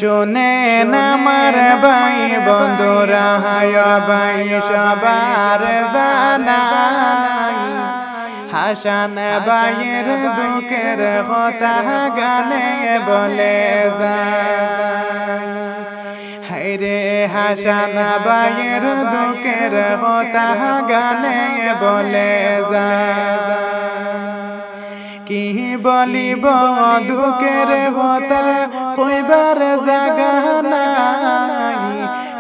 শুনেন আমার ভাই বন্ধুরা হায় ভাই সবার জানাই হাসান ভাইয়ের দুঃখের কথা গানে বলে যায় হায়রে হাসান ভাইয়ের দুঃখের কথা গানে বলে যায় কি বলিব দুঃখের কথা কইবার জায়গা নাই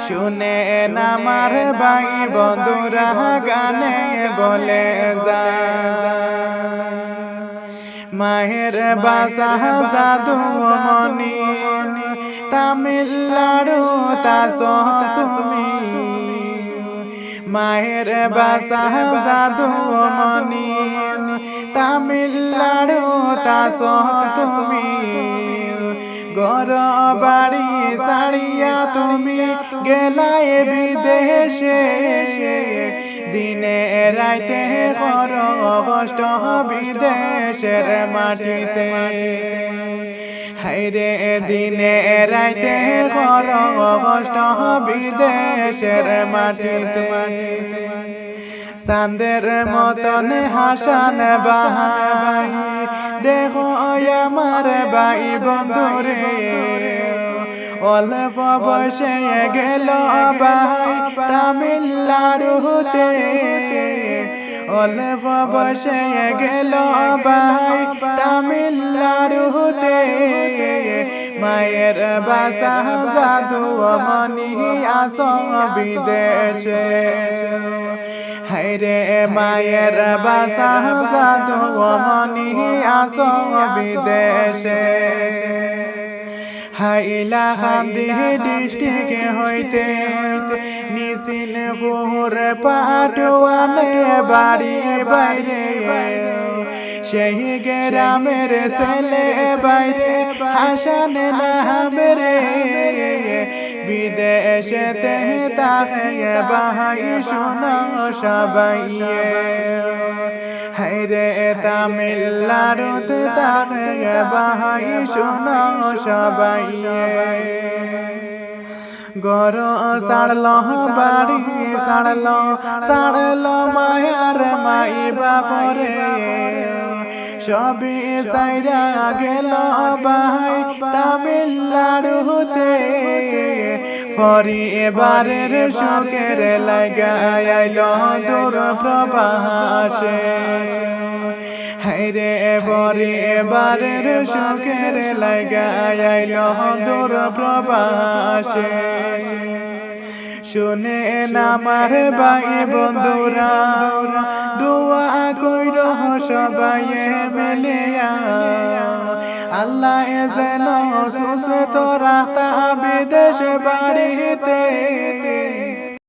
শুনেন আমার ভাই বন্ধুরা গানে বলে যায় মায়ের বাসা জাদু মনি তামিলনাড়ু তাসো তুমি মায়ের বাসা জাদু মনি তামিলনাড়ু তাসো তুমি ঘর বাড়ি সারিয়া তুমি গেলায় বিদেশে দিনে রাইতে কর কষ্ট বিদেশের মাটিতে হায়রে দিনে রাইতে কর কষ্ট বিদেশের মাটিতে চাঁদের মতন হাসান ভাই দেখো আমার ভাই বন্ধুরে অল্প বসে গেল ভাই তামিলনাড়ুতে অল্প বসে গেল ভাই তামিলনাড়ুতে মায়ের বাসা জাদু মনি আসং বিদেশে হায়রে মায়ের বাসা জাদু মনি আসং বিদেশে হাইলাকান্দি ডিস্ট্রিক্ট হইতে নিসিনপুর পাটওয়ানে বাড়ি বাইরে সেই গ্রামের ছেলে বাইরে হাসান নামের বিদেশেতে তাকে ভাই শোনো সবাই হায়রে তামিলনাড়ুতে তাকে ভাই শোনো সবাই গর সাড়ল বাড়ি সাড়ল মায়ার মাই বাপরে সবই সাইরা গেল ভাই তামিলনাড়ুতে পরিবারের সুখের লাগাইল দূর প্রবাসে হায়রে পরিবারের সুখের লাগাইল দূর প্রবাসে শুনেন আমার ভাই বন্ধুরা দোয়া কইর সবাই মিলিয়া আল্লাহ যেন সুস্থ রাখতা বিদেশ বাড়িতে